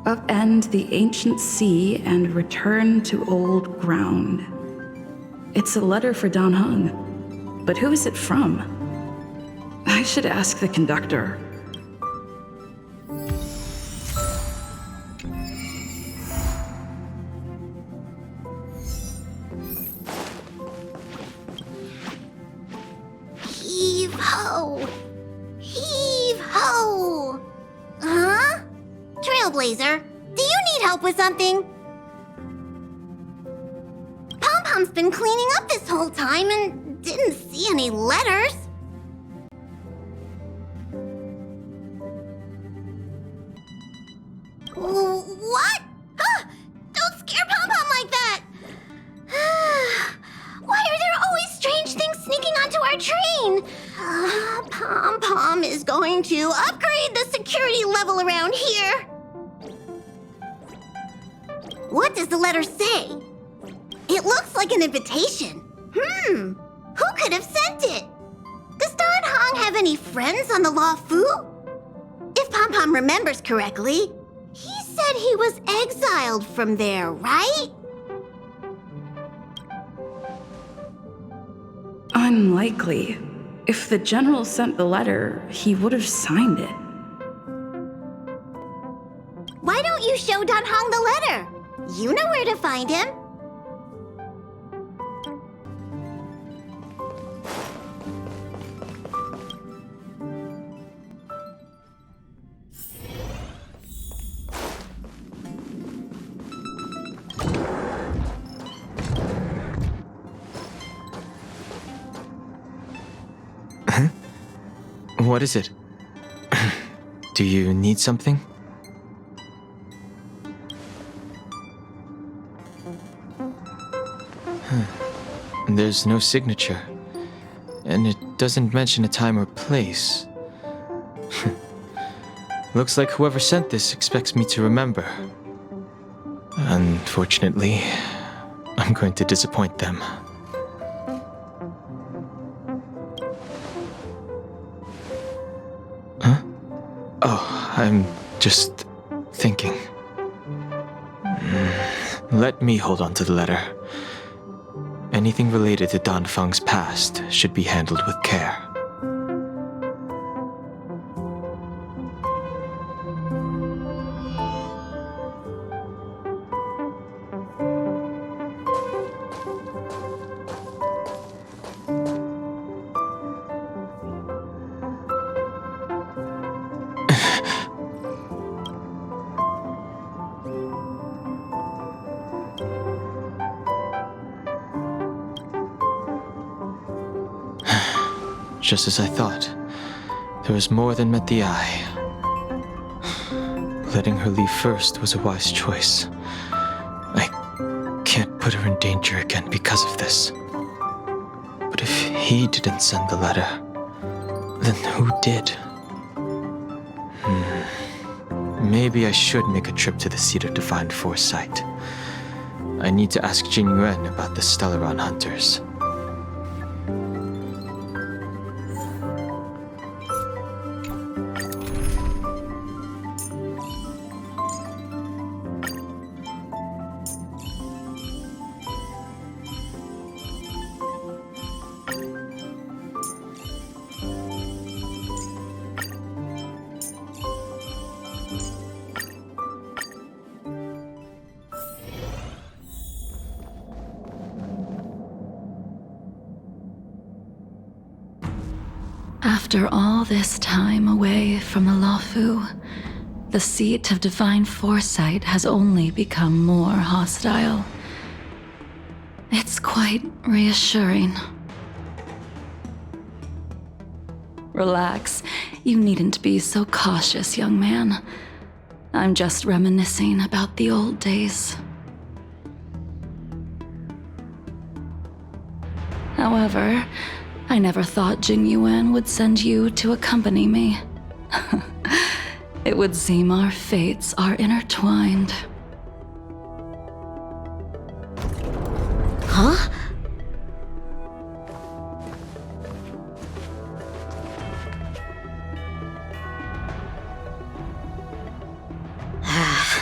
Upend the ancient sea and return to old ground. It's a letter for Dang Heng, but who is it from? I should ask the conductor. Heave ho! Heave ho! Huh? Trailblazer, do you need help with something? Pom-Pom's been cleaning up this whole time and didn't see any letters. What? Don't scare Pom-Pom like that! Why are there always strange things sneaking onto our train? Pom-Pom is going to upgrade the security level around here. What does the letter say? It looks like an invitation. Who could have sent it? Does Dang Heng have any friends on the Luofu? If Pom-Pom remembers correctly, he said he was exiled from there, right? Unlikely. If the general sent the letter, he would have signed it. Why don't you show Dang Heng the letter? You know where to find him. What is it? Do you need something? There's no signature, and it doesn't mention a time or place. Looks like whoever sent this expects me to remember. Unfortunately, I'm going to disappoint them. Huh? Oh, I'm just thinking. Let me hold on to the letter. Anything related to Dang Heng's past should be handled with care. Just as I thought, there was more than met the eye. Letting her leave first was a wise choice. I can't put her in danger again because of this. But if he didn't send the letter, then who did? Maybe I should make a trip to the seat of Divine Foresight. I need to ask Jingliu about the Stellaron hunters. After all this time away from the Luofu, the seat of Divine Foresight has only become more hostile. It's quite reassuring. Relax. You needn't be so cautious, young man. I'm just reminiscing about the old days. However, I never thought Jingliu would send you to accompany me. It would seem our fates are intertwined. Huh?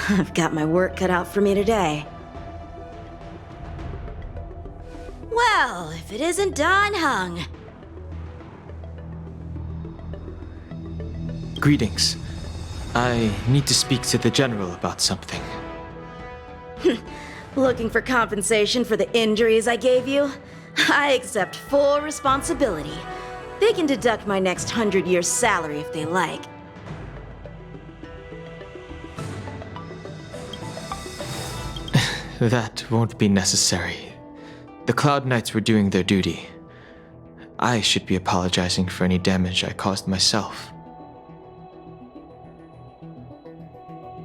I've got my work cut out for me today. Well, if it isn't Dang Heng. Greetings. I need to speak to the general about something. Looking for compensation for the injuries I gave you? I accept full responsibility. They can deduct my next 100 years' salary if they like. That won't be necessary. The Cloud Knights were doing their duty. I should be apologizing for any damage I caused myself.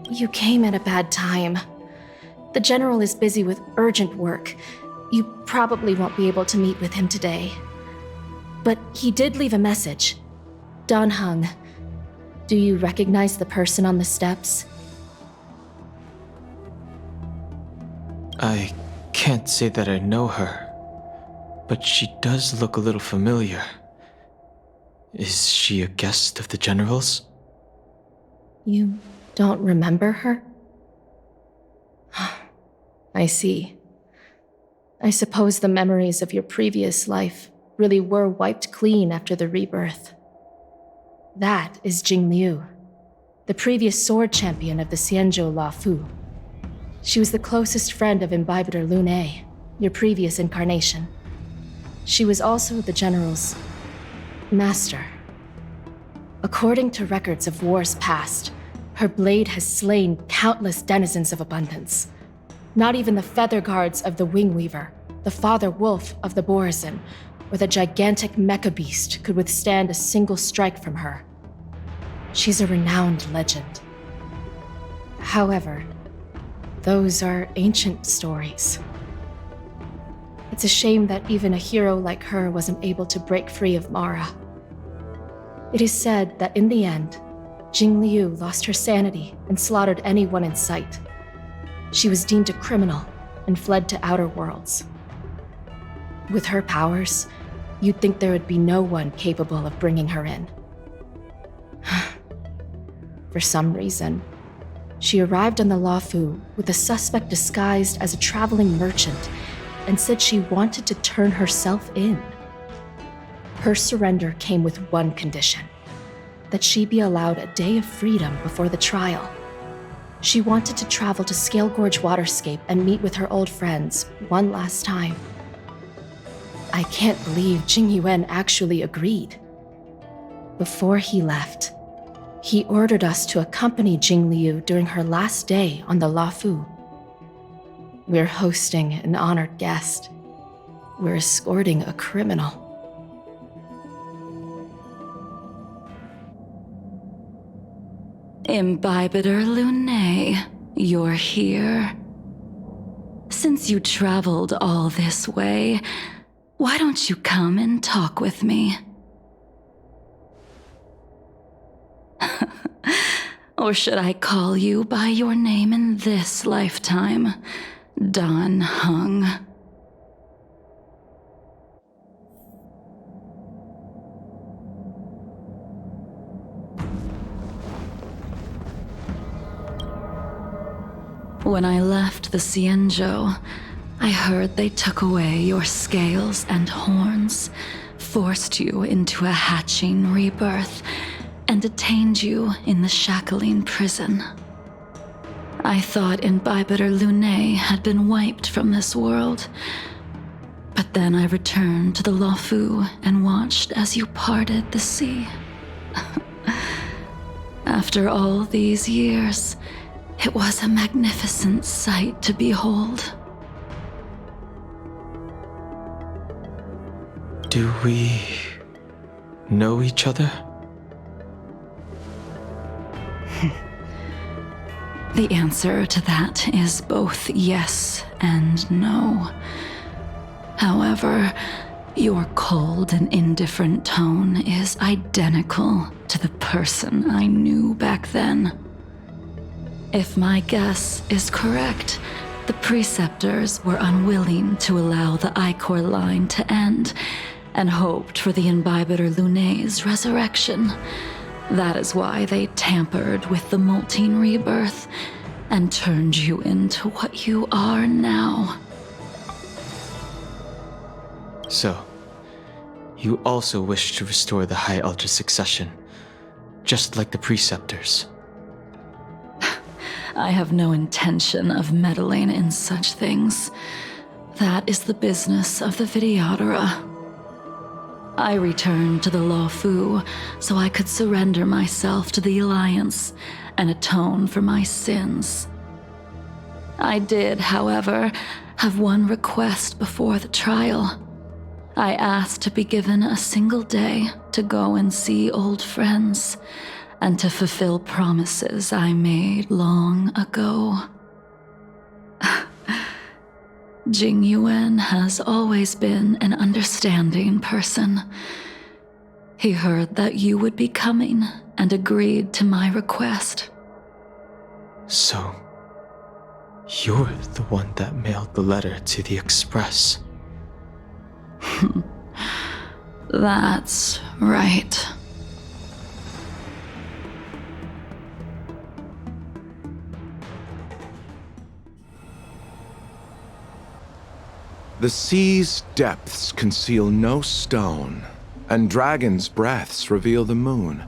You came at a bad time. The General is busy with urgent work. You probably won't be able to meet with him today. But he did leave a message. Dang Heng. Do you recognize the person on the steps? I can't say that I know her, but she does look a little familiar. Is she a guest of the General's? You don't remember her? I see. I suppose the memories of your previous life really were wiped clean after the rebirth. That is Jingliu, the previous sword champion of the Xianzhou La Fu. She was the closest friend of Imbibitor Lune, your previous incarnation. She was also the General's master. According to records of wars past, her blade has slain countless denizens of abundance. Not even the feather guards of the Wingweaver, the father wolf of the Borazon, or the gigantic mecha beast could withstand a single strike from her. She's a renowned legend. However, those are ancient stories. It's a shame that even a hero like her wasn't able to break free of Mara. It is said that in the end, Jingliu lost her sanity and slaughtered anyone in sight. She was deemed a criminal and fled to outer worlds. With her powers, you'd think there would be no one capable of bringing her in. For some reason, she arrived on the Luofu with a suspect disguised as a traveling merchant and said she wanted to turn herself in. Her surrender came with one condition: that she be allowed a day of freedom before the trial. She wanted to travel to Scale Gorge Waterscape and meet with her old friends one last time. I can't believe Jing Yuan actually agreed. Before he left, he ordered us to accompany Jingliu during her last day on the Luofu. We're hosting an honored guest. We're escorting a criminal. Imbibitor Lune, you're here. Since you traveled all this way, why don't you come and talk with me? Or should I call you by your name in this lifetime, Dang Heng? When I left the Xianzhou, I heard they took away your scales and horns, forced you into a hatching rebirth, and detained you in the Shackling prison. I thought Imbibitor Lune had been wiped from this world, but then I returned to the Luofu and watched as you parted the sea. After all these years, it was a magnificent sight to behold. Do we know each other? The answer to that is both yes and no. However, your cold and indifferent tone is identical to the person I knew back then. If my guess is correct, the preceptors were unwilling to allow the Ichor line to end and hoped for the Imbibitor Lune's resurrection. That is why they tampered with the molting rebirth and turned you into what you are now. So, you also wish to restore the High Elder succession, just like the Preceptors. I have no intention of meddling in such things. That is the business of the Videodora. I returned to the Luofu so I could surrender myself to the Alliance and atone for my sins. I did, however, have one request before the trial. I asked to be given a single day to go and see old friends and to fulfill promises I made long ago. Jingliu has always been an understanding person. He heard that you would be coming and agreed to my request. So, you're the one that mailed the letter to the Express. That's right. The sea's depths conceal no stone, and dragons' breaths reveal the moon.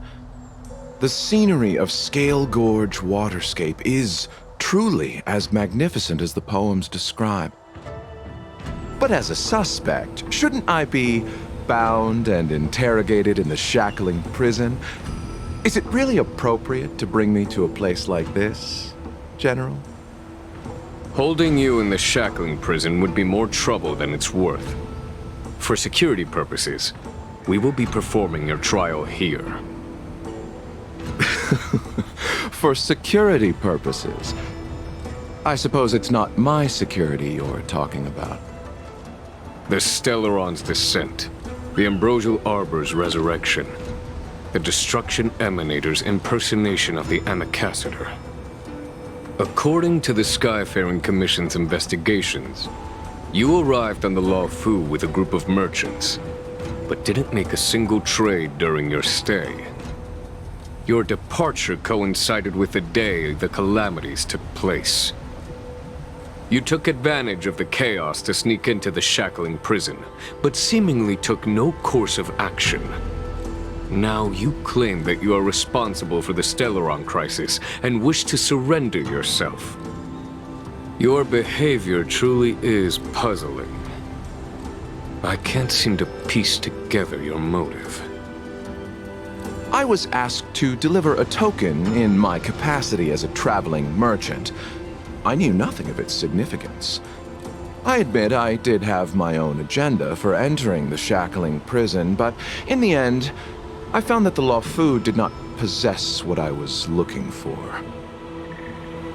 The scenery of Scale Gorge Waterscape is truly as magnificent as the poems describe. But as a suspect, shouldn't I be bound and interrogated in the shackling prison? Is it really appropriate to bring me to a place like this, General? Holding you in the shackling prison would be more trouble than it's worth. For security purposes, we will be performing your trial here. For security purposes? I suppose it's not my security you're talking about. The Stellaron's descent, the Ambrosial Arbor's resurrection, the Destruction Emanator's impersonation of the Amicassator. According to the Skyfaring Commission's investigations, you arrived on the Luofu with a group of merchants, but didn't make a single trade during your stay. Your departure coincided with the day the calamities took place. You took advantage of the chaos to sneak into the shackling prison, but seemingly took no course of action. Now you claim that you are responsible for the Stellaron crisis and wish to surrender yourself. Your behavior truly is puzzling. I can't seem to piece together your motive. I was asked to deliver a token in my capacity as a traveling merchant. I knew nothing of its significance. I admit I did have my own agenda for entering the shackling prison, but in the end, I found that the Luofu did not possess what I was looking for.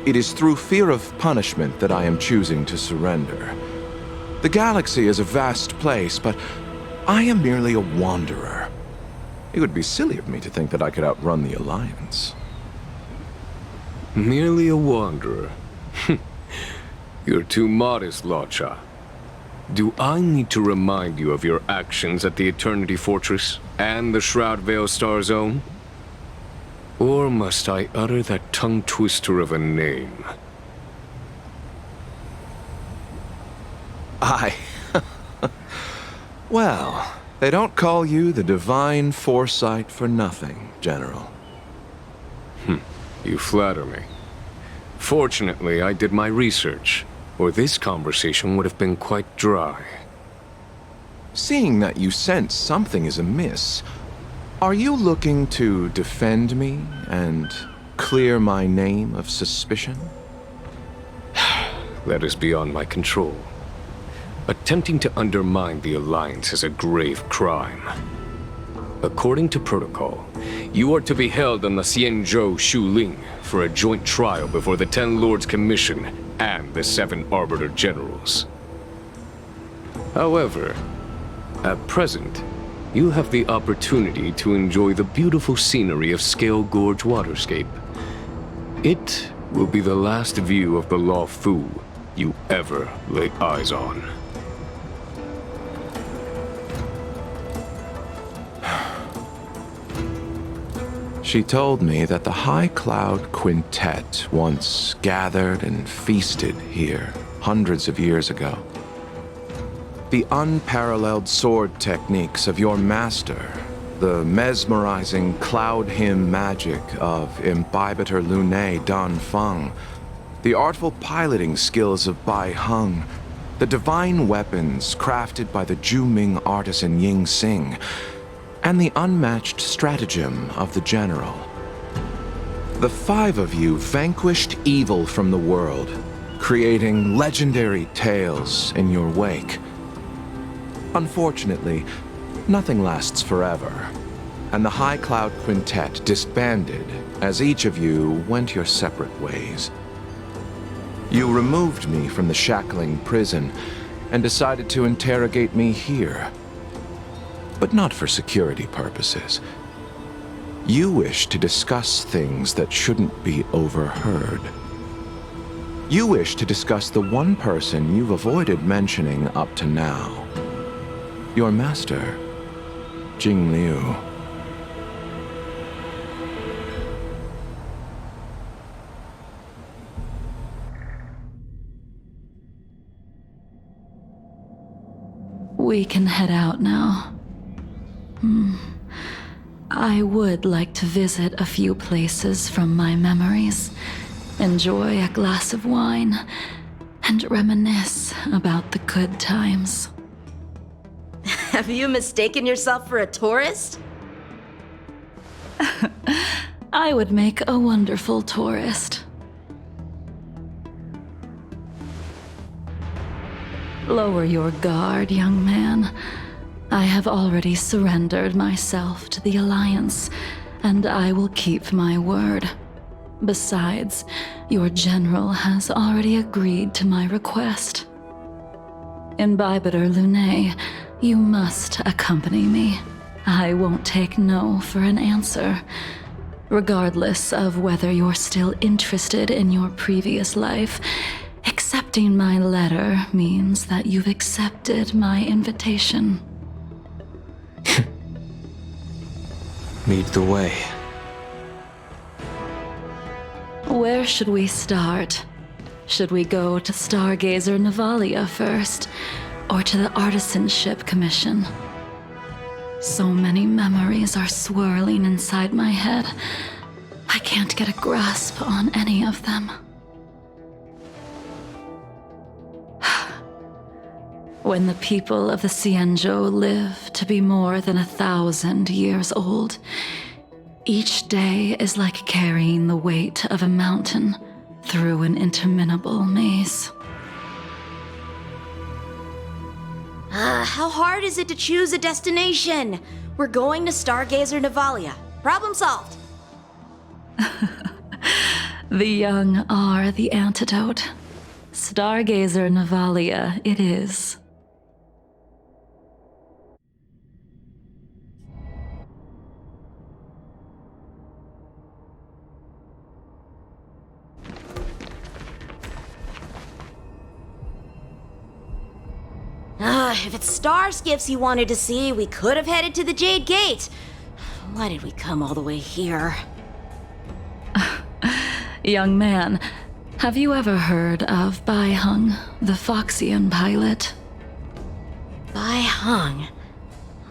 It is through fear of punishment that I am choosing to surrender. The galaxy is a vast place, but I am merely a wanderer. It would be silly of me to think that I could outrun the Alliance. Merely a wanderer? You're too modest, Locha. Do I need to remind you of your actions at the Eternity Fortress and the Shroud Veil Star Zone? Or must I utter that tongue-twister of a name? Well, they don't call you the Divine Foresight for nothing, General. You flatter me. Fortunately, I did my research, or this conversation would have been quite dry. Seeing that you sense something is amiss, are you looking to defend me and clear my name of suspicion? That is beyond my control. Attempting to undermine the Alliance is a grave crime. According to protocol, you are to be held on the Xianzhou Shuling for a joint trial before the 10 Lords Commission and the 7 Arbiter Generals. However, at present, you have the opportunity to enjoy the beautiful scenery of Scale Gorge Waterscape. It will be the last view of the Luofu you ever lay eyes on. She told me that the High Cloud Quintet once gathered and feasted here hundreds of years ago. The unparalleled sword techniques of your master, the mesmerizing cloud hymn magic of Imbibitor Lunae Dan Feng, the artful piloting skills of Bai Heng, the divine weapons crafted by the Juming artisan Ying Xing, and the unmatched stratagem of the general. The five of you vanquished evil from the world, creating legendary tales in your wake. Unfortunately, nothing lasts forever, and the High Cloud Quintet disbanded as each of you went your separate ways. You removed me from the shackling prison and decided to interrogate me here. But not for security purposes. You wish to discuss things that shouldn't be overheard. You wish to discuss the one person you've avoided mentioning up to now. Your master, Jingliu. We can head out now. I would like to visit a few places from my memories, enjoy a glass of wine, and reminisce about the good times. Have you mistaken yourself for a tourist? I would make a wonderful tourist. Lower your guard, young man. I have already surrendered myself to the Alliance, and I will keep my word. Besides, your general has already agreed to my request. Imbibitor Lunae, you must accompany me. I won't take no for an answer. Regardless of whether you're still interested in your previous life, accepting my letter means that you've accepted my invitation. Lead the way. Where should we start? Should we go to Stargazer Navalia first, or to the Artisanship Commission? So many memories are swirling inside my head. I can't get a grasp on any of them. When the people of the Xianzhou live to be more than 1,000 years old, each day is like carrying the weight of a mountain through an interminable maze. How hard is it to choose a destination? We're going to Stargazer Navalia. Problem solved. The young are the antidote. Stargazer Navalia it is. If it's star skiffs you wanted to see, we could have headed to the Jade Gate. Why did we come all the way here? Young man, have you ever heard of Bai Heng, the Foxian pilot? Bai Heng.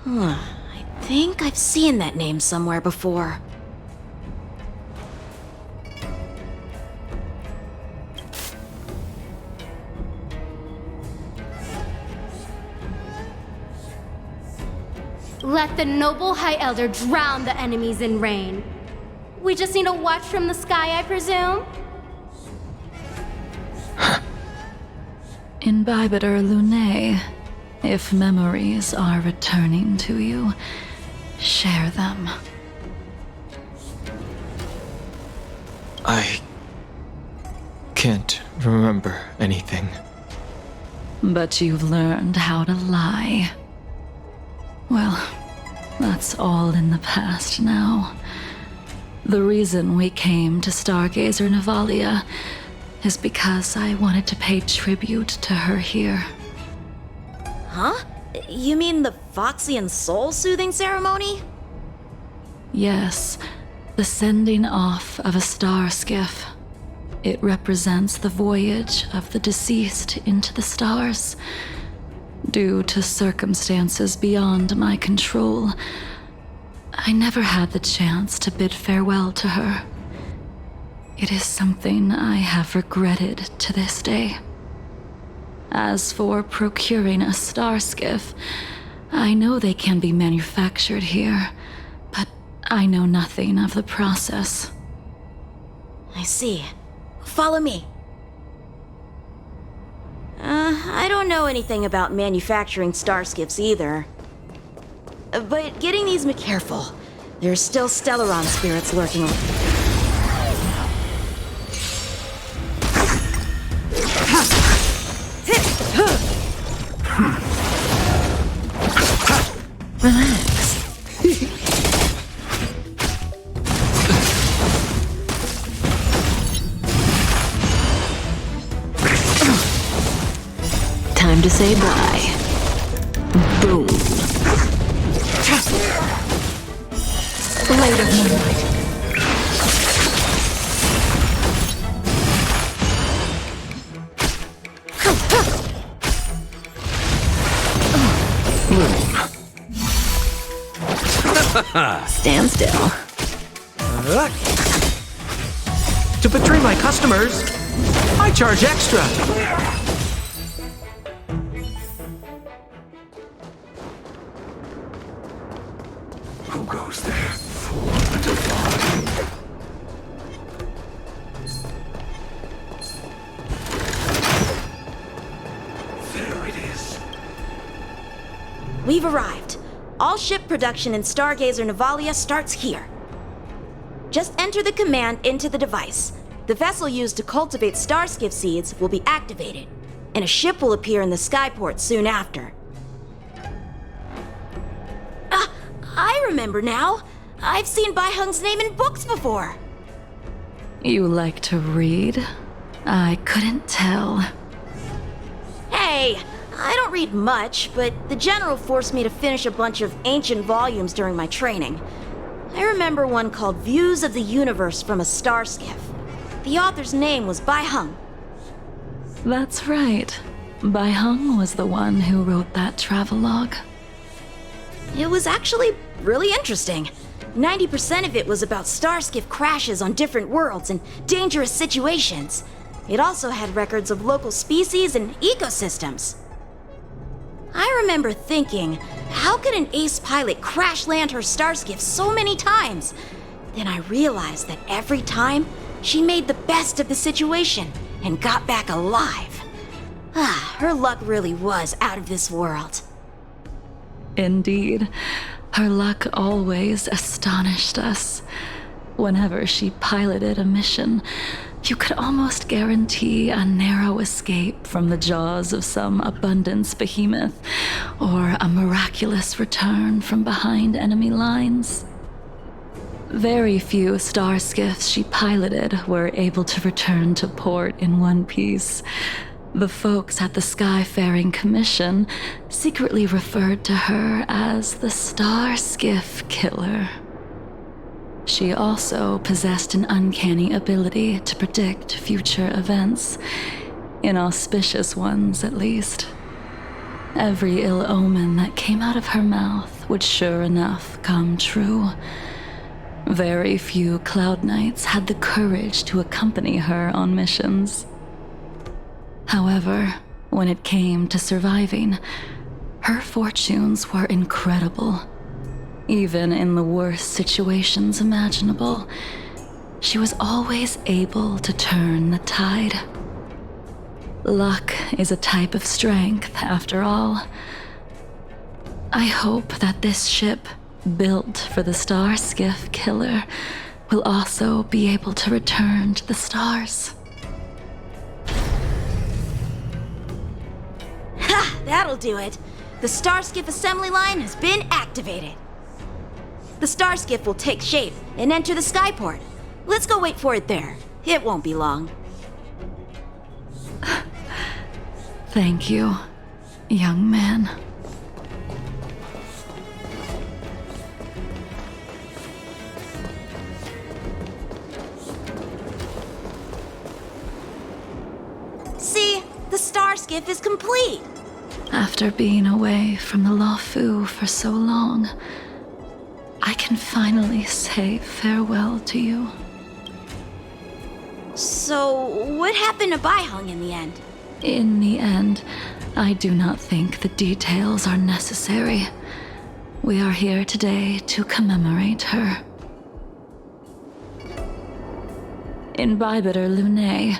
I think I've seen that name somewhere before. Let the noble High Elder drown the enemies in rain. We just need a watch from the sky, I presume? Imbibitor Lunae, if memories are returning to you, share them. I can't remember anything. But you've learned how to lie. Well, that's all in the past now. The reason we came to Stargazer Navalia is because I wanted to pay tribute to her here. Huh? You mean the Foxian soul-soothing ceremony? Yes, The sending off of a star skiff. It represents the voyage of the deceased into the stars. Due to circumstances beyond my control, I never had the chance to bid farewell to her. It is something I have regretted to this day. As for procuring a star skiff, I know they can be manufactured here, but I know nothing of the process. I see. Follow me. I don't know anything about manufacturing star skiffs either. But getting these careful. There's still Stellaron spirits lurking around. Relax. Time to say bye. Boom. Blade of Moonlight. Stand still. To betray my customers, I charge extra. Who goes there? Until dawn. There it is. We've arrived. All ship production in Stargazer Navalia starts here. Just enter the command into the device. The vessel used to cultivate starskiff seeds will be activated, and a ship will appear in the skyport soon after. I remember now. I've seen Bai Heng's name in books before. You like to read? I couldn't tell. Hey, I don't read much, but the general forced me to finish a bunch of ancient volumes during my training. I remember one called Views of the Universe from a Star Skiff. The author's name was Bai Heng. That's right. Bai Heng was the one who wrote that travelogue. It was actually really interesting. 90% of it was about starskiff crashes on different worlds and dangerous situations. It also had records of local species and ecosystems. I remember thinking, how could an ace pilot crash land her starskiff so many times? Then I realized that every time, she made the best of the situation and got back alive. Her luck really was out of this world. Indeed. Her luck always astonished us. Whenever she piloted a mission, you could almost guarantee a narrow escape from the jaws of some abundance behemoth, or a miraculous return from behind enemy lines. Very few star skiffs she piloted were able to return to port in one piece. The folks at the Skyfaring Commission secretly referred to her as the Star Skiff Killer. She also possessed an uncanny ability to predict future events, inauspicious ones at least. Every ill omen that came out of her mouth would sure enough come true. Very few Cloud Knights had the courage to accompany her on missions. However, when it came to surviving, her fortunes were incredible. Even in the worst situations imaginable, she was always able to turn the tide. Luck is a type of strength, after all. I hope that this ship, built for the Star Skiff Killer, will also be able to return to the stars. Ha! That'll do it. The Starskiff assembly line has been activated. The Starskiff will take shape and enter the skyport. Let's go wait for it there. It won't be long. Thank you, young man. skiff is complete. After being away from the Luofu for so long, I can finally say farewell to you. So, what happened to Bai Heng in the end? In the end, I do not think the details are necessary. We are here today to commemorate her. Imbibitor Lunay,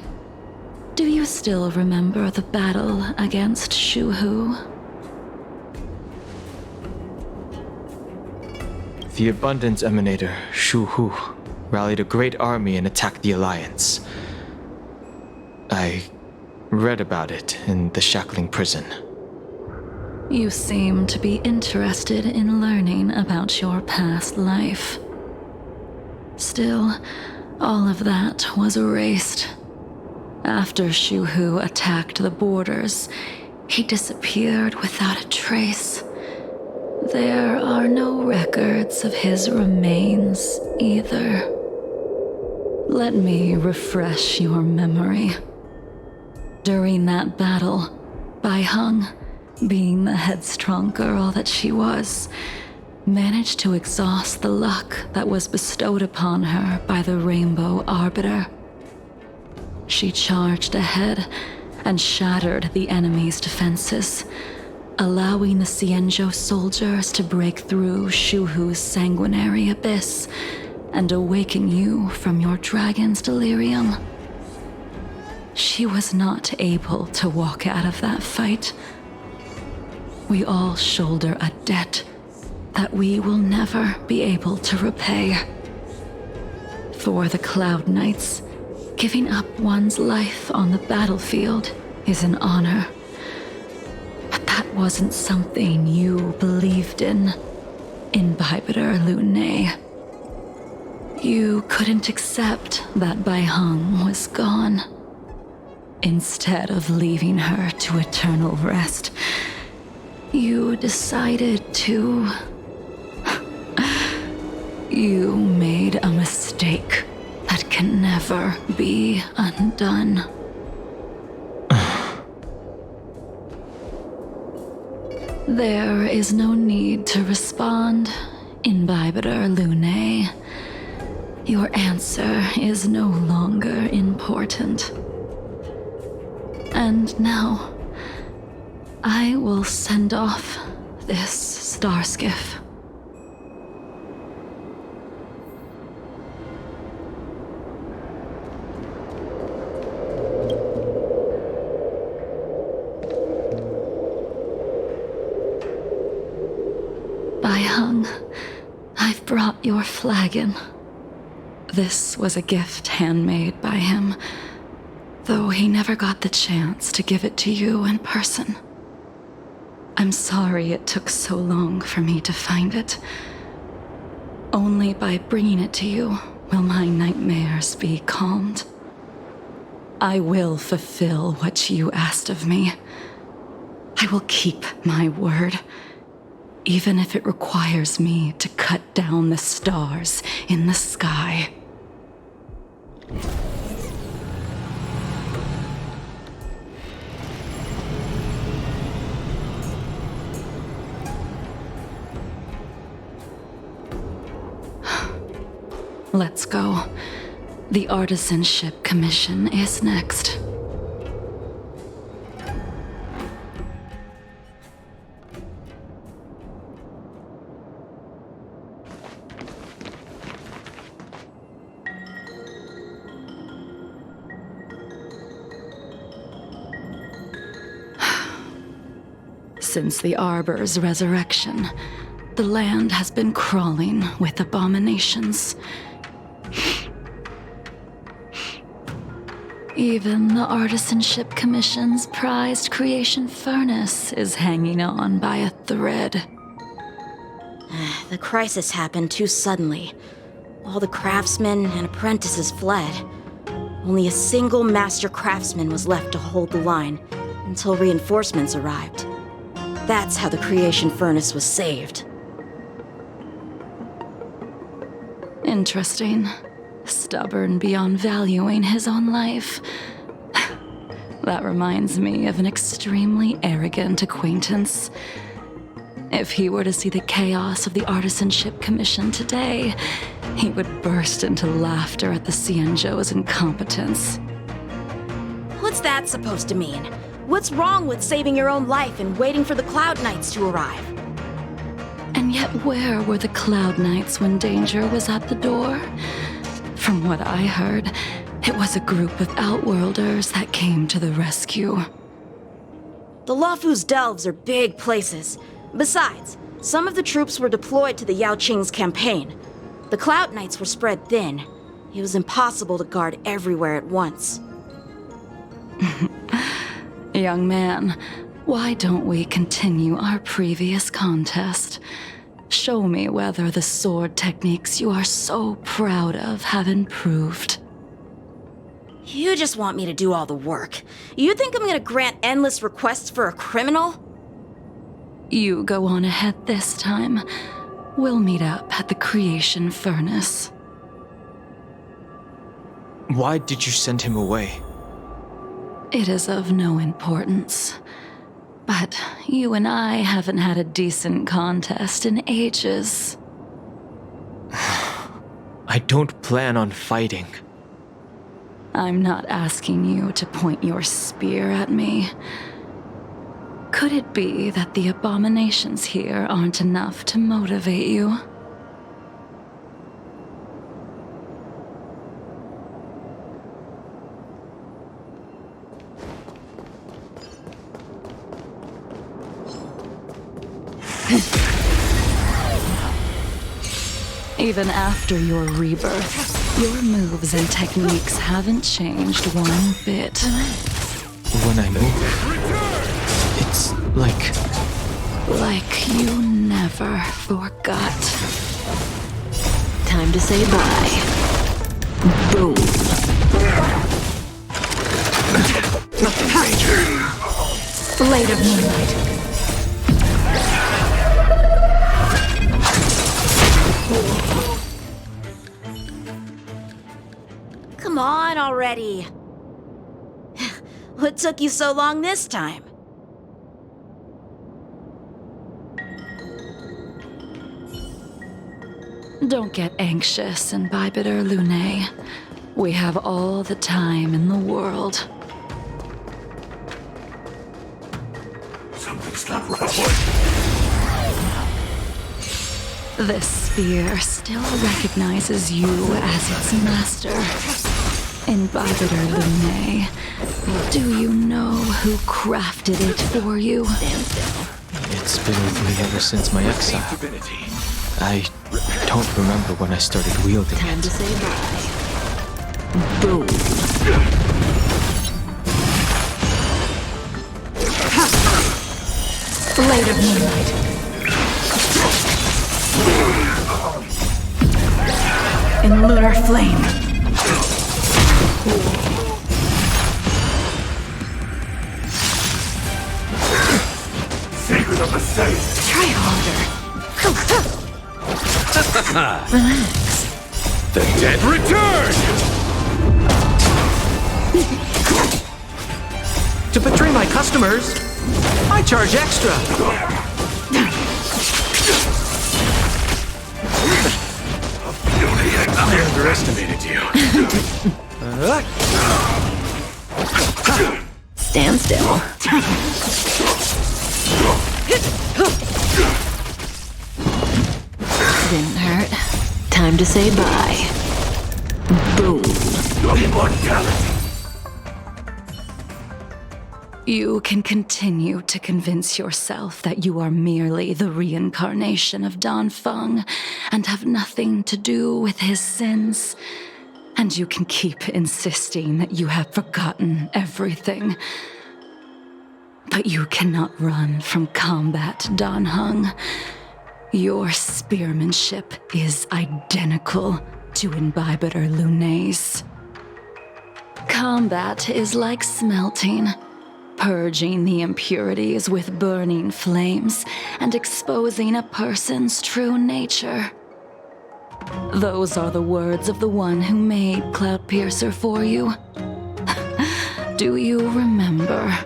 do you still remember the battle against Shuhu? The Abundance Emanator, Shuhu, rallied a great army and attacked the Alliance. I read about it in the Shackling prison. You seem to be interested in learning about your past life. Still, all of that was erased. After Shuhu attacked the borders, he disappeared without a trace. There are no records of his remains either. Let me refresh your memory. During that battle, Bai Heng, being the headstrong girl that she was, managed to exhaust the luck that was bestowed upon her by the Rainbow Arbiter. She charged ahead and shattered the enemy's defenses, allowing the Xianzhou soldiers to break through Shuhu's sanguinary abyss and awaken you from your dragon's delirium. She was not able to walk out of that fight. We all shoulder a debt that we will never be able to repay. For the Cloud Knights, giving up one's life on the battlefield is an honor. But that wasn't something you believed in, Imbibitor Lunay. You couldn't accept that Bai Heng was gone. Instead of leaving her to eternal rest, you decided to... You made a mistake that can never be undone. There is no need to respond, Imbibitor Lunay. Your answer is no longer important. And now, I will send off this star skiff. Bai Heng, I've brought your flagon. This was a gift handmade by him, though he never got the chance to give it to you in person. I'm sorry it took so long for me to find it. Only by bringing it to you will my nightmares be calmed. I will fulfill what you asked of me. I will keep my word, even if it requires me to cut down the stars in the sky. Let's go. The Artisanship Commission is next. Since the Arbor's resurrection, the land has been crawling with abominations. Even the Artisanship Commission's prized creation furnace is hanging on by a thread. The crisis happened too suddenly. All the craftsmen and apprentices fled. Only a single master craftsman was left to hold the line until reinforcements arrived. That's how the creation furnace was saved. Interesting. Stubborn beyond valuing his own life. That reminds me of an extremely arrogant acquaintance. If he were to see the chaos of the Artisanship Commission today, he would burst into laughter at the Xianzhou's incompetence. What's that supposed to mean? What's wrong with saving your own life and waiting for the Cloud Knights to arrive? And yet where were the Cloud Knights when danger was at the door? From what I heard, it was a group of Outworlders that came to the rescue. The Luofu's delves are big places. Besides, some of the troops were deployed to the Yao Qing's campaign. The Cloud Knights were spread thin. It was impossible to guard everywhere at once. Young man, why don't we continue our previous contest? Show me whether the sword techniques you are so proud of have improved. You just want me to do all the work. You think I'm gonna grant endless requests for a criminal? You go on ahead this time. We'll meet up at the Creation Furnace. Why did you send him away? It is of no importance. But you and I haven't had a decent contest in ages. I don't plan on fighting. I'm not asking you to point your spear at me. Could it be that the abominations here aren't enough to motivate you? Even after your rebirth, your moves and techniques haven't changed one bit. When I move, it's like you never forgot. Time to say bye. Boom. Blade of Moonlight. Come on already. What took you so long this time? Don't get anxious, Imbibitor Lunae. We have all the time in the world. Something's not right. This spear still recognizes you as its master. Imbibitor Lunae, do you know who crafted it for you? It's been with me ever since my exile. I don't remember when I started wielding Time it. to say bye. Boom. Blade of Moonlight. In lunar flame. Secret of the safe. Try harder. Relax. The dead return! To betray my customers, I charge extra. I underestimated you. Stand still. Didn't hurt. Time to say bye. Boom. Immortality. You can continue to convince yourself that you are merely the reincarnation of Dan Feng and have nothing to do with his sins. And you can keep insisting that you have forgotten everything. But you cannot run from combat, Dan Heng. Your spearmanship is identical to Imbibitor Lunae's. Combat is like smelting, purging the impurities with burning flames and exposing a person's true nature. Those are the words of the one who made Cloudpiercer for you. Do you remember?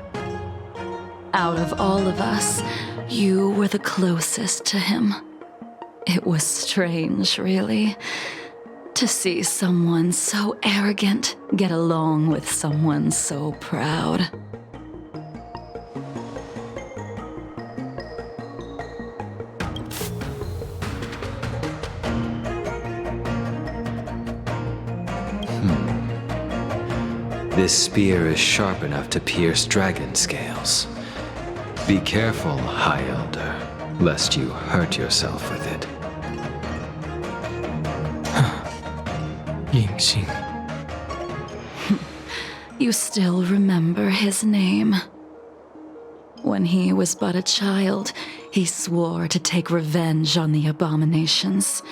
Out of all of us, you were the closest to him. It was strange, really, to see someone so arrogant get along with someone so proud. This spear is sharp enough to pierce dragon scales. Be careful, High Elder, lest you hurt yourself with it. Yingxing. You still remember his name. When he was but a child, he swore to take revenge on the abominations.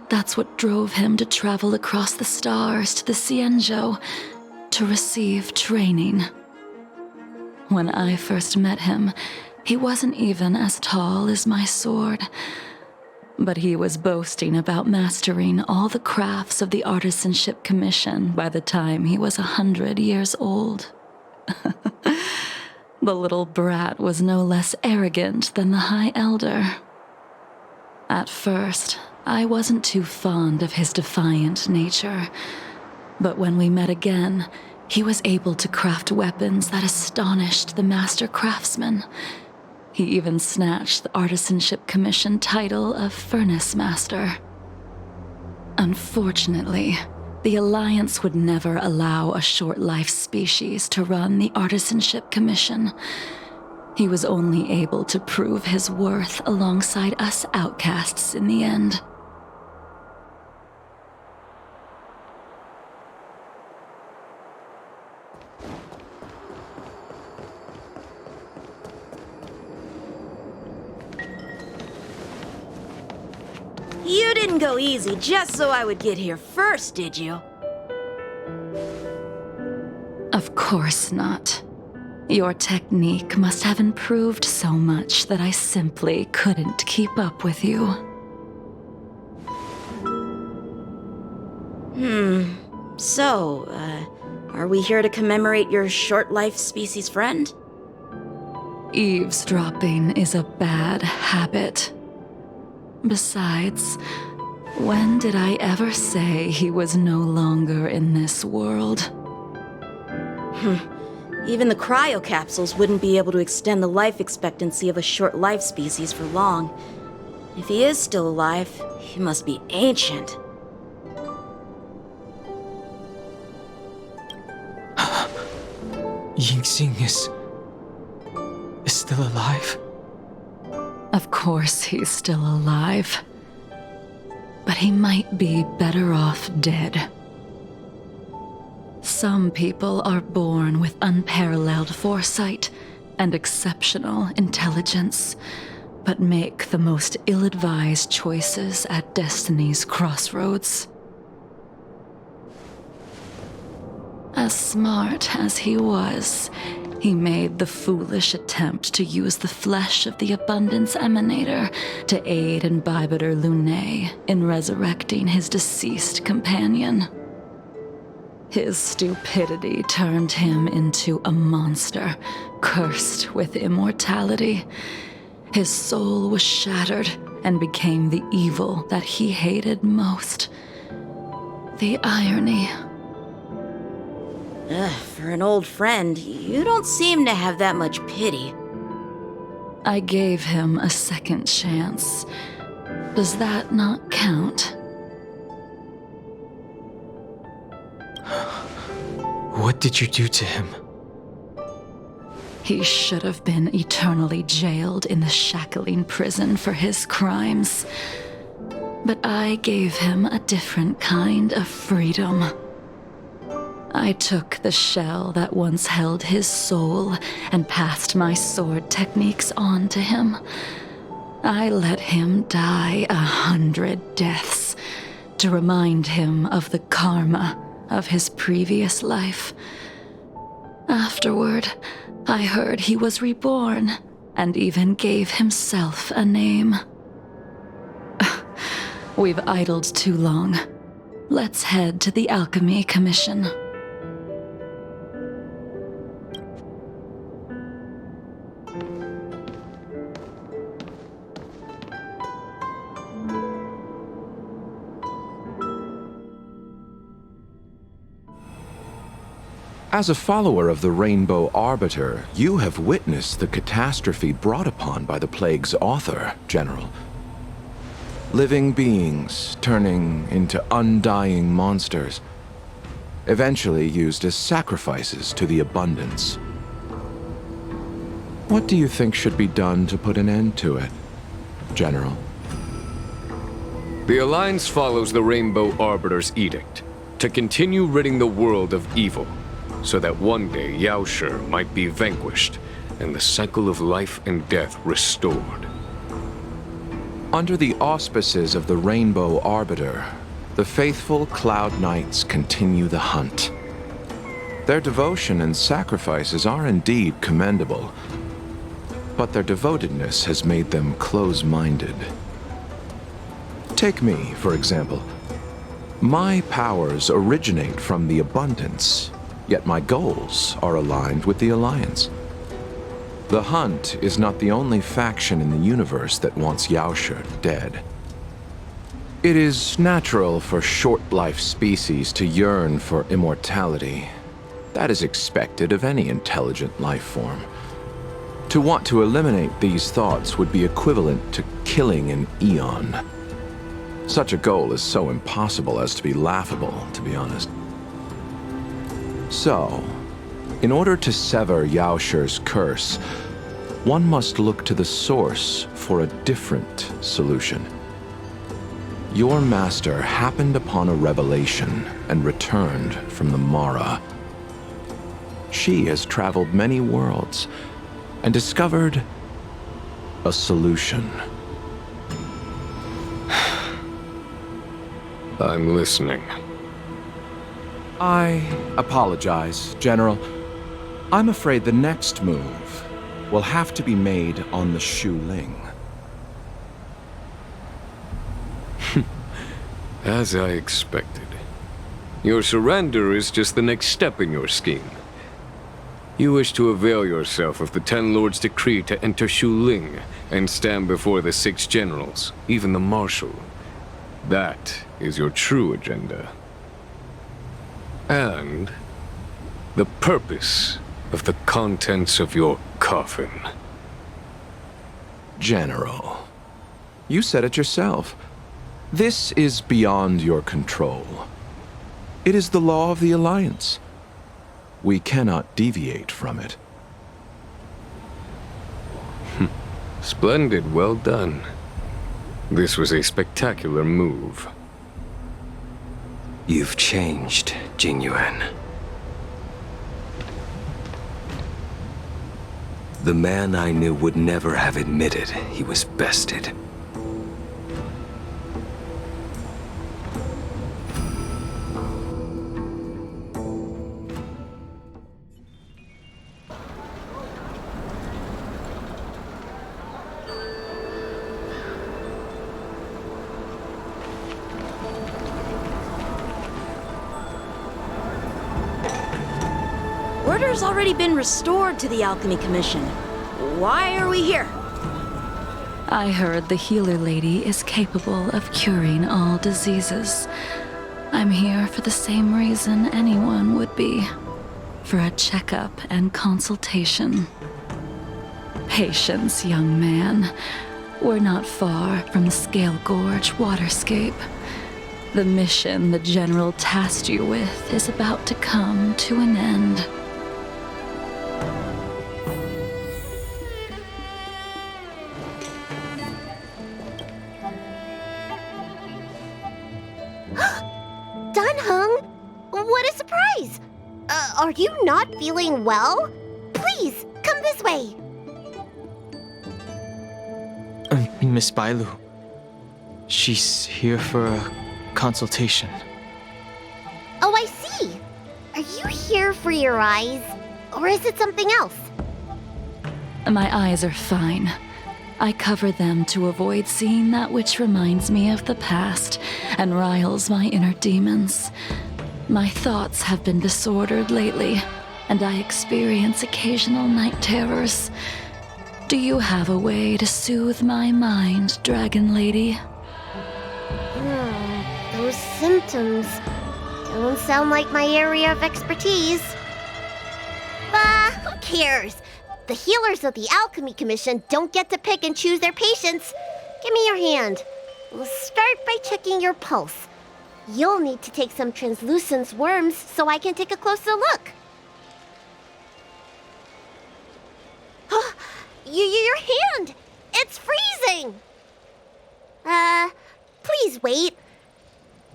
That's what drove him to travel across the stars to the Xianzhou to receive training. When I first met him, he wasn't even as tall as my sword. But he was boasting about mastering all the crafts of the Artisanship Commission by the time he was 100 years old. The little brat was no less arrogant than the High Elder. At first, I wasn't too fond of his defiant nature. But when we met again, he was able to craft weapons that astonished the master craftsmen. He even snatched the Artisanship Commission title of Furnace Master. Unfortunately, the Alliance would never allow a short-life species to run the Artisanship Commission. He was only able to prove his worth alongside us outcasts in the end. You didn't go easy just so I would get here first, did you? Of course not. Your technique must have improved so much that I simply couldn't keep up with you. So, are we here to commemorate your short-life species friend? Eavesdropping is a bad habit. Besides, when did I ever say he was no longer in this world? Even the cryocapsules wouldn't be able to extend the life expectancy of a short-life species for long. If he is still alive, he must be ancient. Yingxing is still alive? Of course he's still alive. But he might be better off dead. Some people are born with unparalleled foresight and exceptional intelligence, but make the most ill-advised choices at destiny's crossroads. As smart as he was, he made the foolish attempt to use the flesh of the Abundance Emanator to aid in Bibiter Lunae in resurrecting his deceased companion. His stupidity turned him into a monster, cursed with immortality. His soul was shattered and became the evil that he hated most. The irony. For an old friend, you don't seem to have that much pity. I gave him a second chance. Does that not count? What did you do to him? He should have been eternally jailed in the shackling prison for his crimes. But I gave him a different kind of freedom. I took the shell that once held his soul and passed my sword techniques on to him. I let him die 100 deaths to remind him of the karma of his previous life. Afterward, I heard he was reborn and even gave himself a name. We've idled too long. Let's head to the Alchemy Commission. As a follower of the Rainbow Arbiter, you have witnessed the catastrophe brought upon by the plague's author, General. Living beings turning into undying monsters, eventually used as sacrifices to the abundance. What do you think should be done to put an end to it, General? The Alliance follows the Rainbow Arbiter's edict to continue ridding the world of evil, so that one day Yaoshi might be vanquished and the cycle of life and death restored. Under the auspices of the Rainbow Arbiter, the faithful Cloud Knights continue the hunt. Their devotion and sacrifices are indeed commendable, but their devotedness has made them close-minded. Take me, for example. My powers originate from the abundance, yet my goals are aligned with the Alliance. The Hunt is not the only faction in the universe that wants Yaoshi dead. It is natural for short-life species to yearn for immortality. That is expected of any intelligent life form. To want to eliminate these thoughts would be equivalent to killing an eon. Such a goal is so impossible as to be laughable, to be honest. So, in order to sever Yaoshi's curse, one must look to the source for a different solution. Your master happened upon a revelation and returned from the Mara. She has traveled many worlds and discovered a solution. I'm listening. I apologize, General. I'm afraid the next move will have to be made on the Shu Ling. As I expected. Your surrender is just the next step in your scheme. You wish to avail yourself of the Ten Lords' decree to enter Shu Ling and stand before the 6 generals, even the Marshal. That is your true agenda. And the purpose of the contents of your coffin. General, you said it yourself. This is beyond your control. It is the law of the Alliance. We cannot deviate from it. Splendid, well done. This was a spectacular move. You've changed, Jingyuan. The man I knew would never have admitted he was bested. Order's already been restored to the Alchemy Commission. Why are we here? I heard the healer lady is capable of curing all diseases. I'm here for the same reason anyone would be. For a checkup and consultation. Patience, young man. We're not far from the Scale Gorge waterscape. The mission the General tasked you with is about to come to an end. Dang Heng, what a surprise! Are you not feeling well? Please, come this way. Miss Bailu. She's here for a consultation. Oh, I see. Are you here for your eyes? Or is it something else? My eyes are fine. I cover them to avoid seeing that which reminds me of the past and riles my inner demons. My thoughts have been disordered lately, and I experience occasional night terrors. Do you have a way to soothe my mind, Dragon Lady? Those symptoms don't sound like my area of expertise. Who cares? The healers of the Alchemy Commission don't get to pick and choose their patients. Give me your hand. We'll start by checking your pulse. You'll need to take some translucent worms so I can take a closer look. Your hand! It's freezing! Please wait.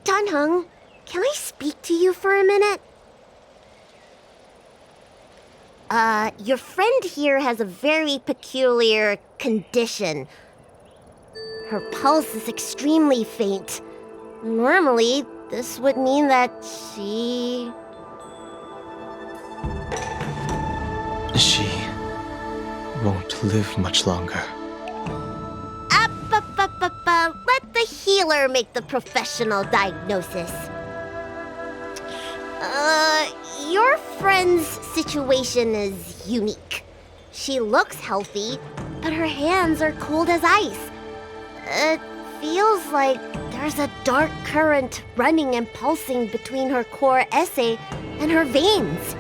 Dang Heng, can I speak to you for a minute? Your friend here has a very peculiar condition. Her pulse is extremely faint. Normally, this would mean that she won't live much longer. Let the healer make the professional diagnosis. Your friend's situation is unique. She looks healthy, but her hands are cold as ice. It feels like there's a dark current running and pulsing between her core esse and her veins.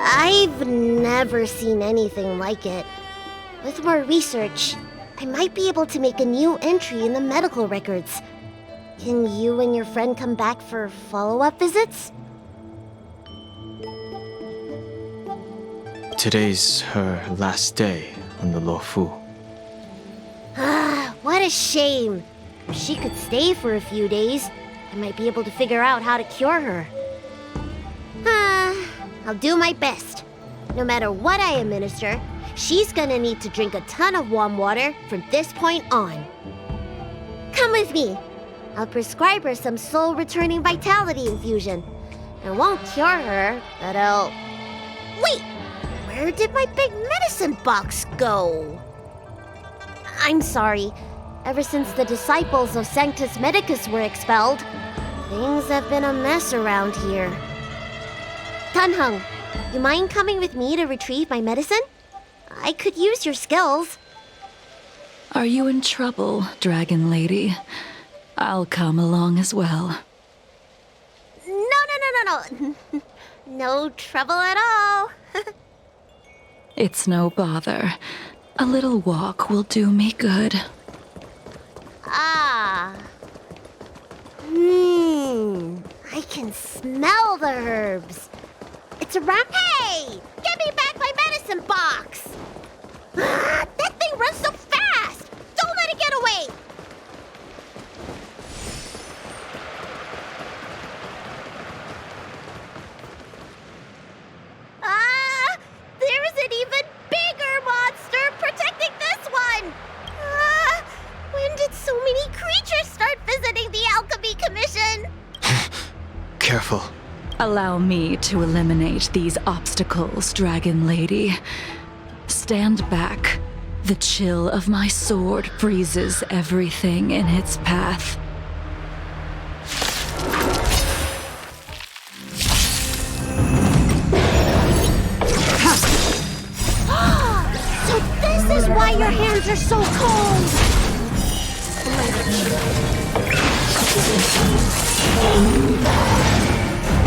I've never seen anything like it. With more research, I might be able to make a new entry in the medical records. Can you and your friend come back for follow-up visits? Today's her last day on the Luofu. What a shame. If she could stay for a few days, I might be able to figure out how to cure her. I'll do my best. No matter what I administer, she's gonna need to drink a ton of warm water from this point on. Come with me. I'll prescribe her some soul-returning vitality infusion. I won't cure her, but I'll... Wait! Where did my big medicine box go? I'm sorry. Ever since the disciples of Sanctus Medicus were expelled, things have been a mess around here. Dang Heng, you mind coming with me to retrieve my medicine? I could use your skills. Are you in trouble, Dragon Lady? I'll come along as well. No. No trouble at all. It's no bother. A little walk will do me good. I can smell the herbs. It's around. Hey! Give me back my medicine box! That thing runs so fast! Don't let it get away! There is an even bigger monster protecting this one! When did so many creatures start visiting the Alchemy Commission? Careful. Allow me to eliminate these obstacles, Dragon Lady. Stand back. The chill of my sword freezes everything in its path. So this is why your hands are so cold!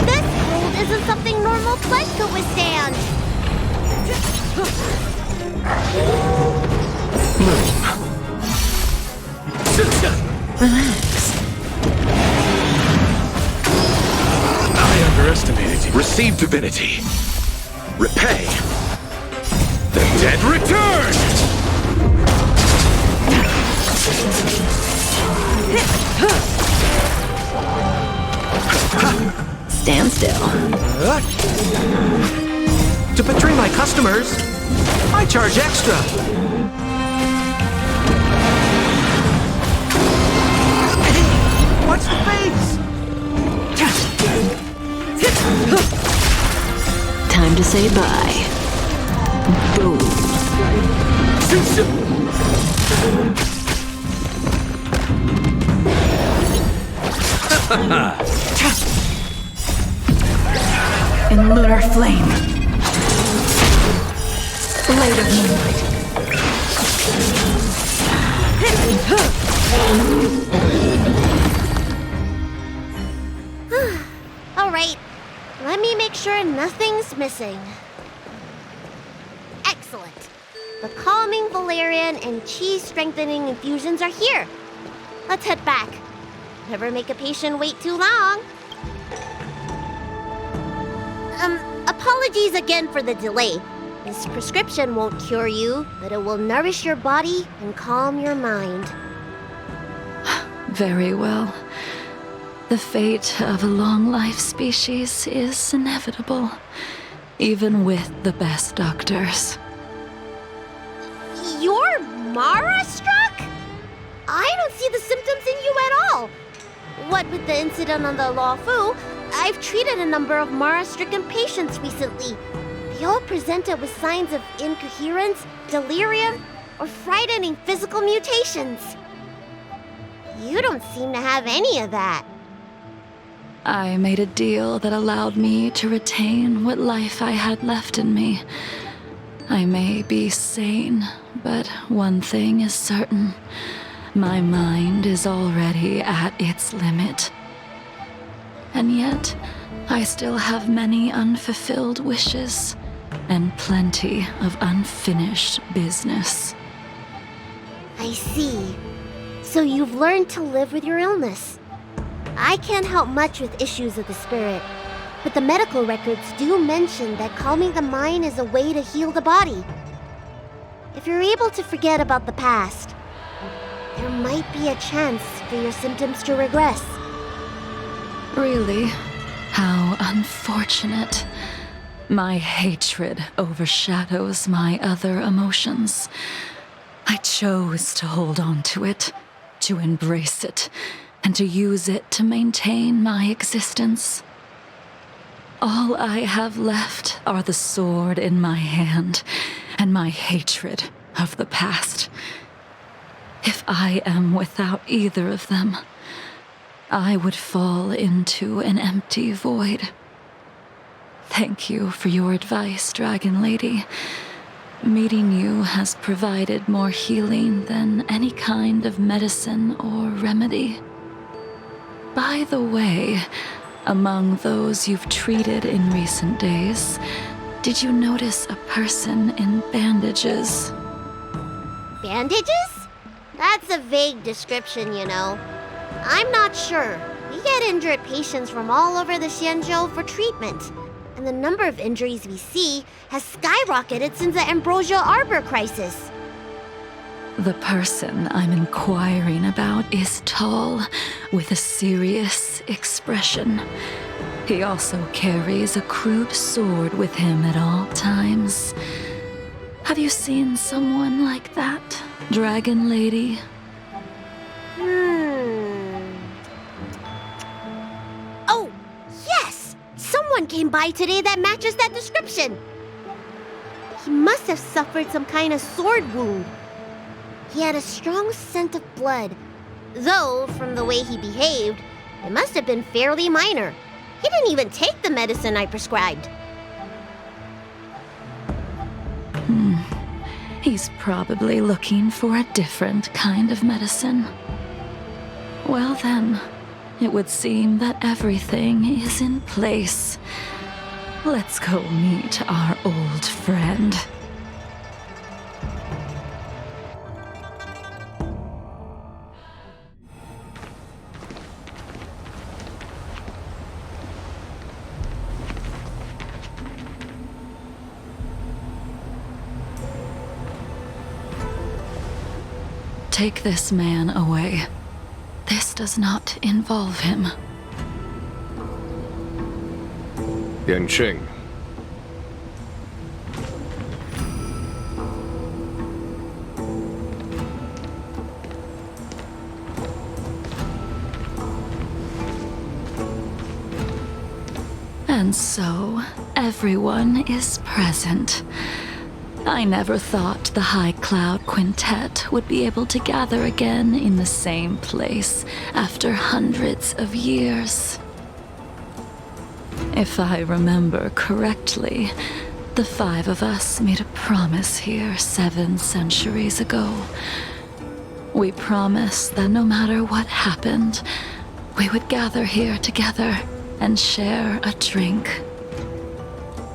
This cold isn't something normal flesh could withstand! Relax. I underestimated you. Receive divinity. Repay. The dead return! Stand still. To betray my customers, I charge extra. Watch the face! Time to say bye. Boom. In lunar flame. Blade of moonlight. Alright, Let me make sure nothing's missing. Excellent. The calming valerian and chi-strengthening infusions are here. Let's head back. Never make a patient wait too long. Apologies again for the delay. This prescription won't cure you, but it will nourish your body and calm your mind. Very well. The fate of a long-life species is inevitable, even with the best doctors. You're Mara-struck? I don't see the symptoms in you at all. What with the incident on the Law Fu, I've treated a number of Mara-stricken patients recently. They all presented with signs of incoherence, delirium, or frightening physical mutations. You don't seem to have any of that. I made a deal that allowed me to retain what life I had left in me. I may be sane, but one thing is certain. My mind is already at its limit. And yet, I still have many unfulfilled wishes and plenty of unfinished business. I see. So you've learned to live with your illness. I can't help much with issues of the spirit, but the medical records do mention that calming the mind is a way to heal the body. If you're able to forget about the past, there might be a chance for your symptoms to regress. Really? How unfortunate. My hatred overshadows my other emotions. I chose to hold on to it, to embrace it, and to use it to maintain my existence. All I have left are the sword in my hand and my hatred of the past. If I am without either of them, I would fall into an empty void. Thank you for your advice, Dragon Lady. Meeting you has provided more healing than any kind of medicine or remedy. By the way, among those you've treated in recent days, did you notice a person in bandages? Bandages? That's a vague description, you know. I'm not sure. We get injured patients from all over the Xianzhou for treatment, and the number of injuries we see has skyrocketed since the Ambrosial Arbor crisis. The person I'm inquiring about is tall, with a serious expression. He also carries a crude sword with him at all times. Have you seen someone like that, Dragon Lady? Oh, yes! Someone came by today that matches that description. He must have suffered some kind of sword wound. He had a strong scent of blood, though from the way he behaved, it must have been fairly minor. He didn't even take the medicine I prescribed. He's probably looking for a different kind of medicine. Well then, it would seem that everything is in place. Let's go meet our old friend. Take this man away. This does not involve him. Yanqing. And so, everyone is present. I never thought the High Cloud Quintet would be able to gather again in the same place after hundreds of years. If I remember correctly, the five of us made a promise here 7 centuries ago. We promised that no matter what happened, we would gather here together and share a drink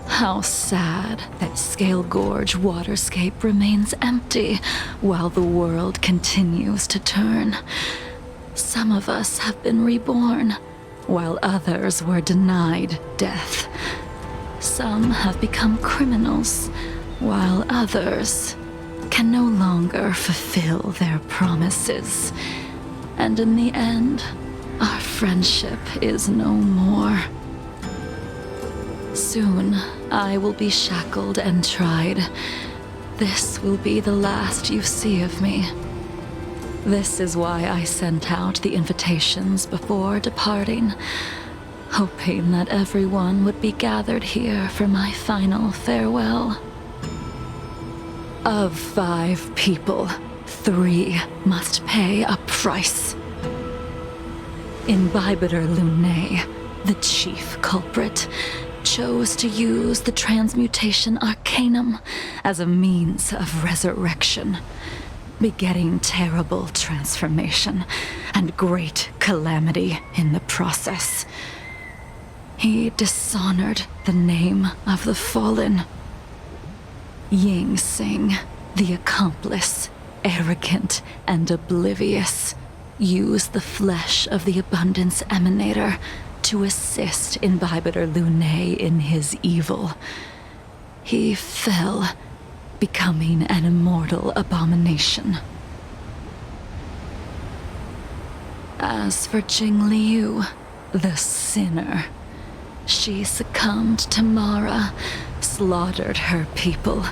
How sad that Scale Gorge waterscape remains empty while the world continues to turn. Some of us have been reborn, while others were denied death. Some have become criminals, while others can no longer fulfill their promises. And in the end, our friendship is no more. Soon, I will be shackled and tried. This will be the last you see of me. This is why I sent out the invitations before departing, hoping that everyone would be gathered here for my final farewell. Of 5 people, 3 must pay a price. Imbibitor Lunae, the chief culprit, chose to use the transmutation arcanum as a means of resurrection, begetting terrible transformation and great calamity in the process. He dishonored the name of the fallen. Ying Sing, the accomplice, arrogant and oblivious, used the flesh of the Abundance Emanator to assist Imbibitor Lunae in his evil. He fell, becoming an immortal abomination. As for Jingliu, the sinner, she succumbed to Mara, slaughtered her people,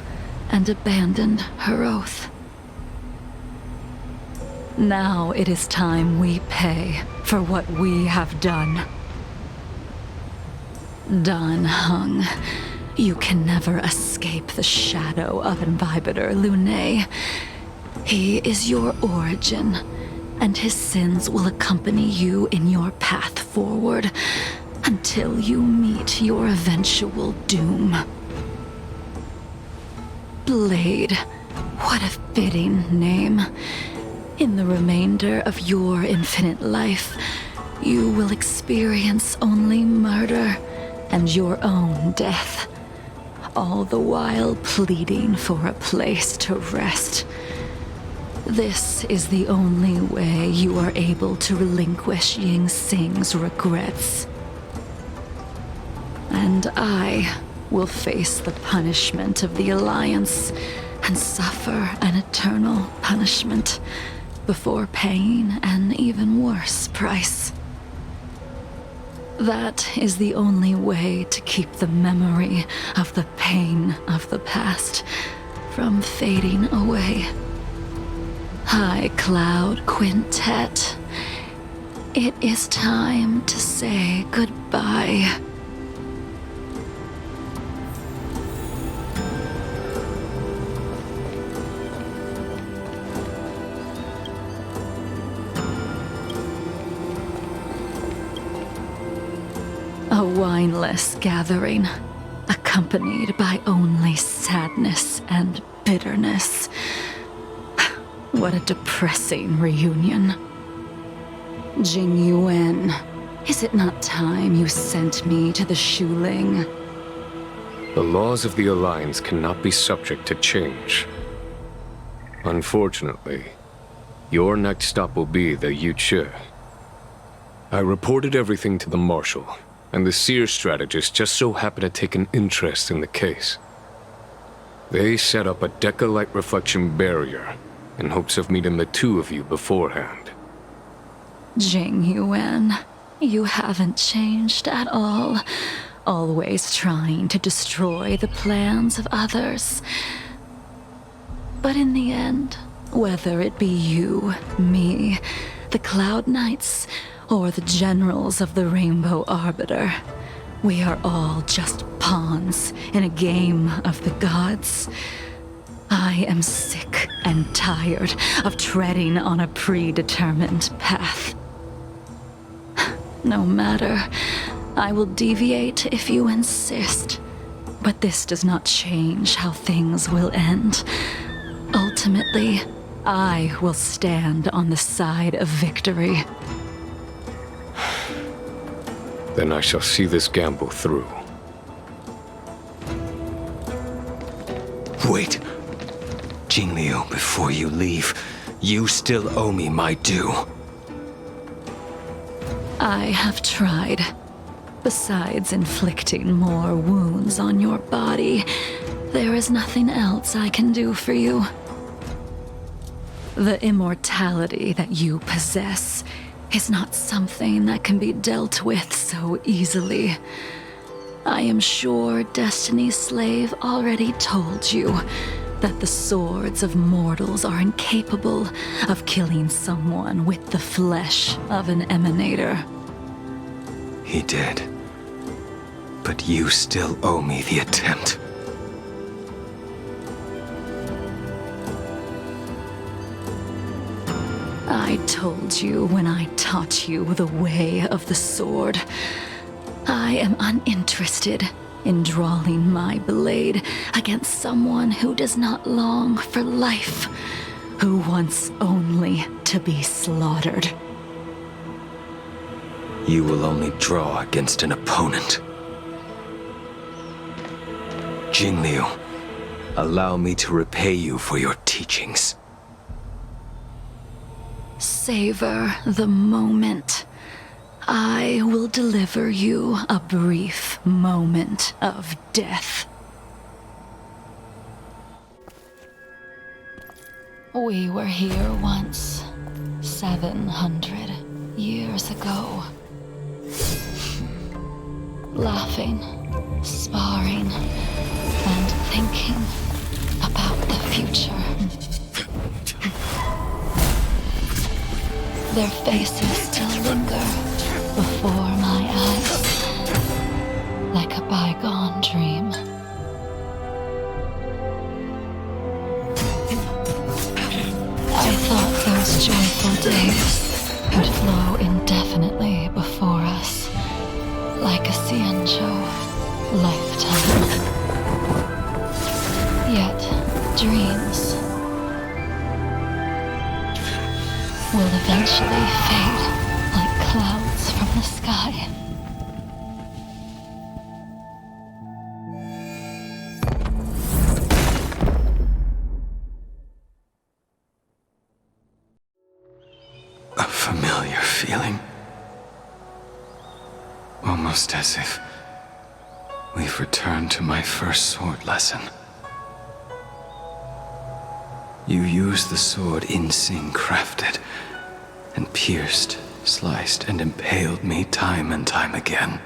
and abandoned her oath. Now it is time we pay for what we have done. Dang Heng, you can never escape the shadow of Imbibitor Lunae. He is your origin, and his sins will accompany you in your path forward until you meet your eventual doom. Blade, what a fitting name. In the remainder of your infinite life, you will experience only murder and your own death, all the while pleading for a place to rest. This is the only way you are able to relinquish Ying Sing's regrets. And I will face the punishment of the Alliance and suffer an eternal punishment before paying an even worse price. That is the only way to keep the memory of the pain of the past from fading away. High Cloud Quintet, it is time to say goodbye. A wineless gathering, accompanied by only sadness and bitterness. What a depressing reunion. Jingyuan, is it not time you sent me to the Shuling? The laws of the Alliance cannot be subject to change. Unfortunately, your next stop will be the Yuchi. I reported everything to the Marshal, and the Seer strategist just so happened to take an interest in the case. They set up a Deca-light reflection barrier in hopes of meeting the 2 of you beforehand. Jingyuan, you haven't changed at all. Always trying to destroy the plans of others. But in the end, whether it be you, me, the Cloud Knights, or the generals of the Rainbow Arbiter, we are all just pawns in a game of the gods. I am sick and tired of treading on a predetermined path. No matter, I will deviate if you insist, but this does not change how things will end. Ultimately, I will stand on the side of victory. Then I shall see this gamble through. Wait. Jingliu, before you leave, you still owe me my due. I have tried. Besides inflicting more wounds on your body, there is nothing else I can do for you. The immortality that you possess is not something that can be dealt with so easily. I am sure Destiny's slave already told you that the swords of mortals are incapable of killing someone with the flesh of an emanator. He did. But you still owe me the attempt. I told you when I taught you the way of the sword. I am uninterested in drawing my blade against someone who does not long for life, who wants only to be slaughtered. You will only draw against an opponent. Jingliu, allow me to repay you for your teachings. Savor the moment. I will deliver you a brief moment of death. We were here once, 700 years ago. Laughing, sparring, and thinking about the future. Their faces still linger before my eyes, like a bygone dream. I thought those joyful days would flow indefinitely before us, like a Xianzhou lifetime. Yet, dreams will eventually fade like clouds from the sky. A familiar feeling. Almost as if we've returned to my first sword lesson. You used the sword Insing crafted, and pierced, sliced, and impaled me time and time again.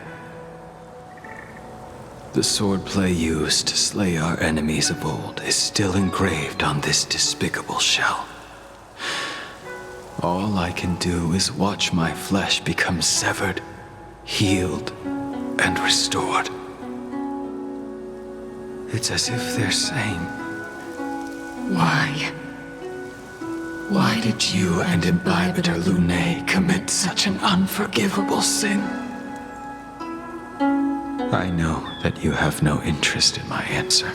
The swordplay used to slay our enemies of old is still engraved on this despicable shell. All I can do is watch my flesh become severed, healed, and restored. It's as if they're saying, Why? Why did you and Imbibitor Lunae commit such an unforgivable sin? I know that you have no interest in my answer.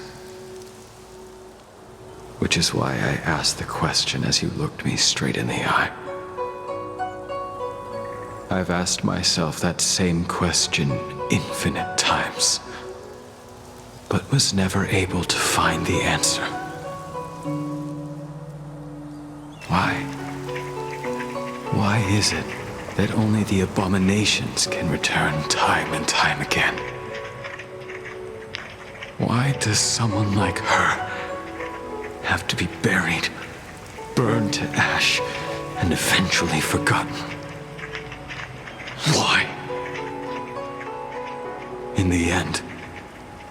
Which is why I asked the question as you looked me straight in the eye. I've asked myself that same question infinite times, but was never able to find the answer. Why? Why is it that only the abominations can return time and time again? Why does someone like her have to be buried, burned to ash, and eventually forgotten? Why? In the end,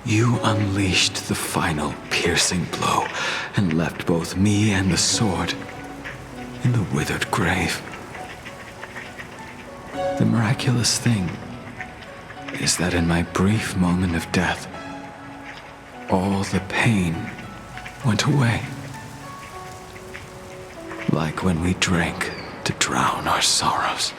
you unleashed the final piercing blow and left both me and the sword in the withered grave. The miraculous thing is that in my brief moment of death, all the pain went away. Like when we drank to drown our sorrows.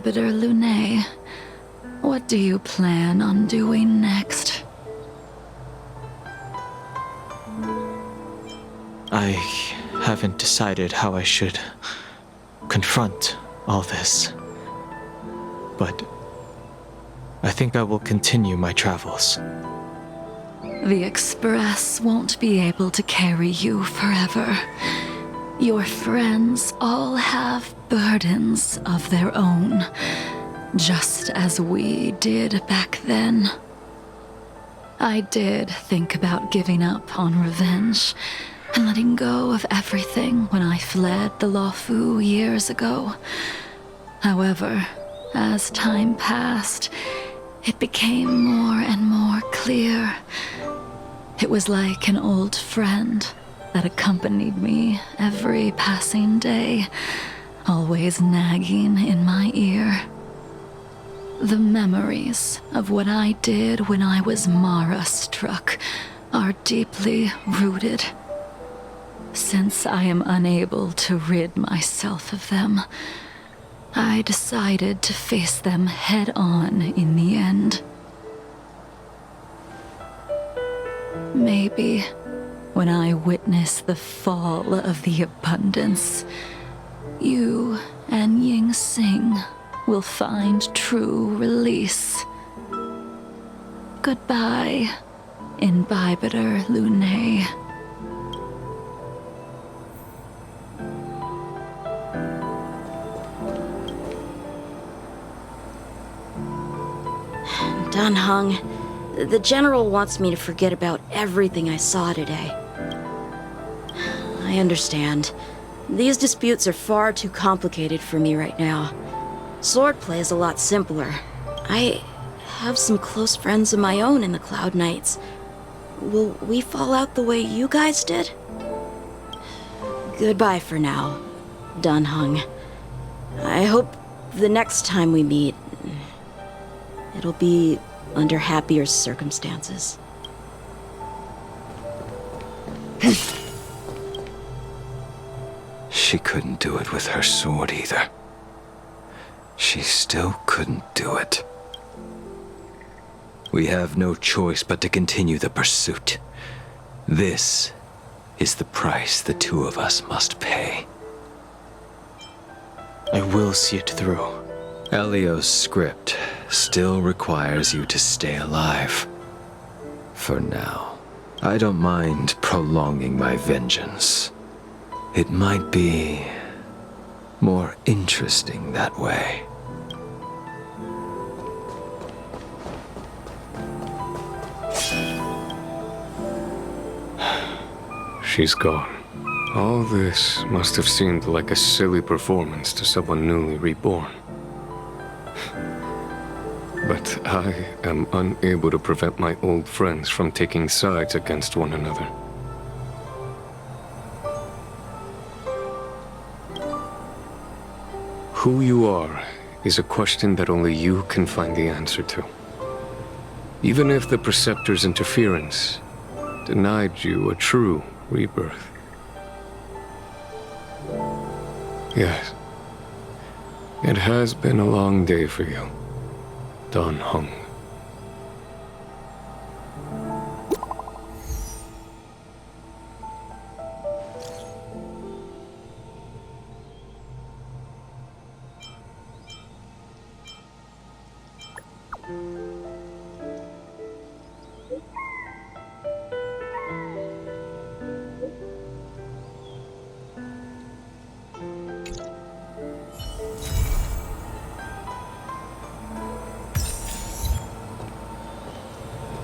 Imbibitor Lunae, what do you plan on doing next? I haven't decided how I should confront all this. But I think I will continue my travels. The Express won't be able to carry you forever. Your friends all have burdens of their own, just as we did back then. I did think about giving up on revenge and letting go of everything when I fled the Luofu years ago. However, as time passed, it became more and more clear. It was like an old friend that accompanied me every passing day, always nagging in my ear. The memories of what I did when I was Mara-struck are deeply rooted. Since I am unable to rid myself of them, I decided to face them head-on in the end. Maybe when I witness the fall of the abundance, you and Ying Xing will find true release. Goodbye, Imbibitor Lunae. Dang Heng, the General wants me to forget about everything I saw today. I understand. These disputes are far too complicated for me right now. Swordplay is a lot simpler. I have some close friends of my own in the Cloud Knights. Will we fall out the way you guys did? Goodbye for now, Dang Heng. I hope the next time we meet, it'll be under happier circumstances. She couldn't do it with her sword either. She still couldn't do it. We have no choice but to continue the pursuit. This is the price the two of us must pay. I will see it through. Elio's script still requires you to stay alive. For now, I don't mind prolonging my vengeance. It might be more interesting that way. She's gone. All this must have seemed like a silly performance to someone newly reborn. But I am unable to prevent my old friends from taking sides against one another. Who you are is a question that only you can find the answer to. Even if the Preceptor's interference denied you a true rebirth. Yes, it has been a long day for you, Dang Heng.